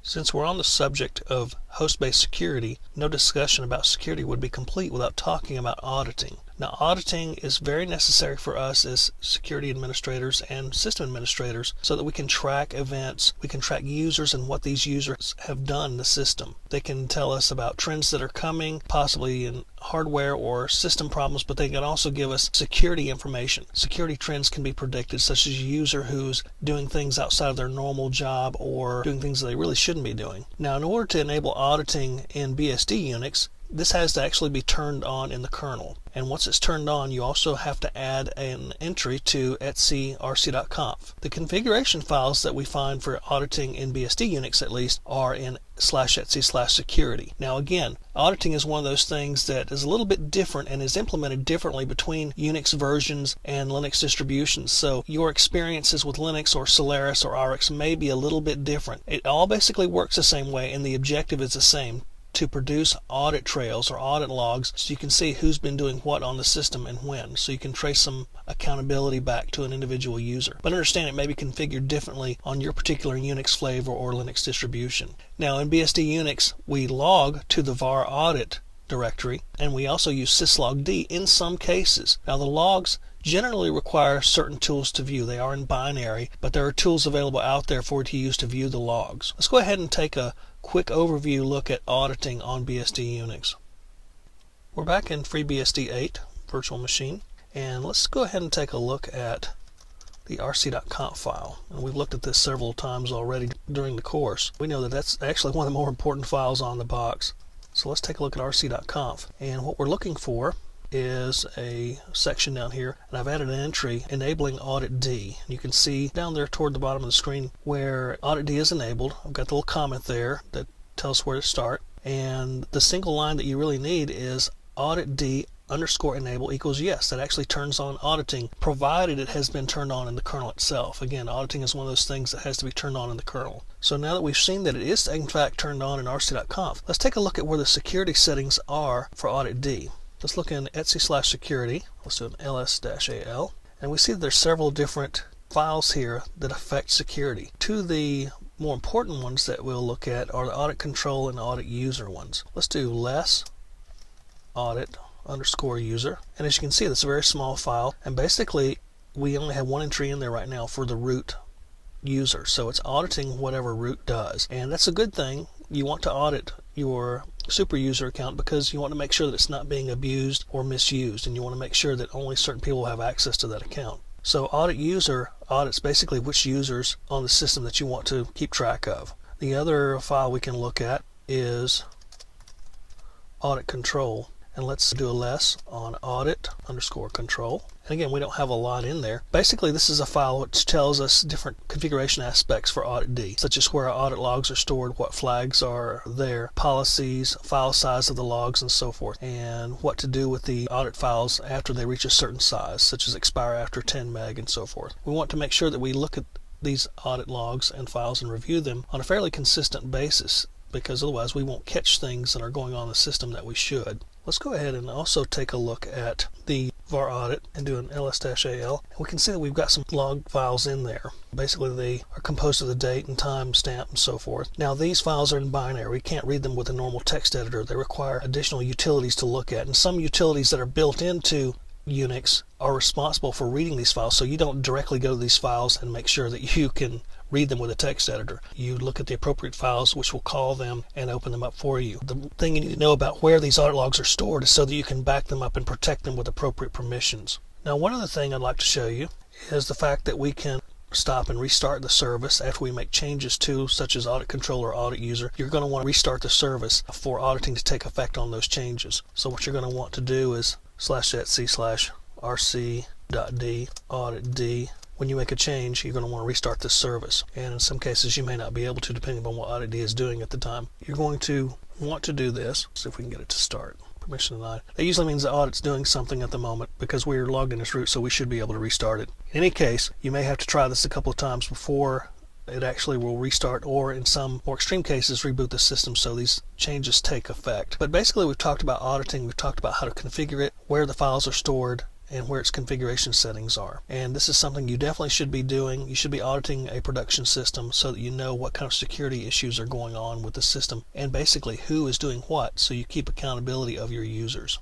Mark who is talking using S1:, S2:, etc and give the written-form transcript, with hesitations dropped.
S1: Since we're on the subject of host-based security, no discussion about security would be complete without talking about auditing. Now, auditing is very necessary for us as security administrators and system administrators so that we can track events, we can track users and what these users have done in the system. They can tell us about trends that are coming, possibly in hardware or system problems, but they can also give us security information. Security trends can be predicted, such as a user who's doing things outside of their normal job or doing things that they really shouldn't be doing. Now, in order to enable auditing in BSD Unix, this has to actually be turned on in the kernel. And once it's turned on, you also have to add an entry to etc/rc.conf. The configuration files that we find for auditing in BSD Unix, at least, are in /etc/security. Now again, auditing is one of those things that is a little bit different and is implemented differently between Unix versions and Linux distributions. So your experiences with Linux or Solaris or RX may be a little bit different. It all basically works the same way, and the objective is the same: to produce audit trails or audit logs so you can see who's been doing what on the system and when, so you can trace some accountability back to an individual user. But understand it may be configured differently on your particular Unix flavor or Linux distribution. Now in BSD Unix, we log to the var audit directory, and we also use syslogd in some cases. Now the logs generally require certain tools to view. They are in binary, but there are tools available out there for you to use to view the logs. Let's go ahead and take a quick overview look at auditing on BSD Unix. We're back in FreeBSD 8 virtual machine, and let's go ahead and take a look at the rc.conf file. And we've looked at this several times already during the course. We know that that's actually one of the more important files on the box. So let's take a look at rc.conf, and what we're looking for is a section down here, and I've added an entry enabling audit D. You can see down there toward the bottom of the screen where audit D is enabled. I've got the little comment there that tells where to start, and the single line that you really need is audit D _enable equals yes. That actually turns on auditing, provided it has been turned on in the kernel itself. Again, auditing is one of those things that has to be turned on in the kernel. So now that we've seen that it is in fact turned on in rc.conf, let's take a look at where the security settings are for audit D. Let's look in etc/security. Let's do an ls-al, and we see that there's several different files here that affect security. Two of the more important ones that we'll look at are the audit control and audit user ones. Let's do less audit _user, and as you can see, that's a very small file, and basically we only have one entry in there right now for the root user, so it's auditing whatever root does, and that's a good thing. You want to audit your super user account because you want to make sure that it's not being abused or misused, and you want to make sure that only certain people have access to that account. So audit user audits basically which users on the system that you want to keep track of. The other file we can look at is audit control, and let's do a less on audit _control. And again, we don't have a lot in there. Basically, this is a file which tells us different configuration aspects for audit D, such as where our audit logs are stored, what flags are there, policies, file size of the logs, and so forth, and what to do with the audit files after they reach a certain size, such as expire after 10 meg and so forth. We want to make sure that we look at these audit logs and files and review them on a fairly consistent basis, because otherwise we won't catch things that are going on in the system that we should. Let's go ahead and also take a look at the var audit and do an ls-al, and we can see that we've got some log files in there. Basically, they are composed of the date and time stamp and so forth. Now, these files are in binary. We can't read them with a normal text editor. They require additional utilities to look at, and some utilities that are built into Unix are responsible for reading these files, so you don't directly go to these files and make sure that you can read them with a text editor. You look at the appropriate files, which will call them and open them up for you. The thing you need to know about where these audit logs are stored is so that you can back them up and protect them with appropriate permissions. Now, one other thing I'd like to show you is the fact that we can stop and restart the service after we make changes to, such as audit control or audit user. You're going to want to restart the service for auditing to take effect on those changes. So what you're going to want to do is /etc/rc.d audit D. When you make a change, you're going to want to restart this service, and in some cases you may not be able to, depending on what audit D is doing at the time. You're going to want to do this. See if we can get it to start. Permission denied. That usually means the audit's doing something at the moment, because we're logged in as root, so we should be able to restart it. In any case, you may have to try this a couple of times before it actually will restart, or in some more extreme cases reboot the system so these changes take effect. But basically, we've talked about auditing, we've talked about how to configure it, where the files are stored, and where its configuration settings are. And this is something you definitely should be doing. You should be auditing a production system so that you know what kind of security issues are going on with the system and basically who is doing what, so you keep accountability of your users.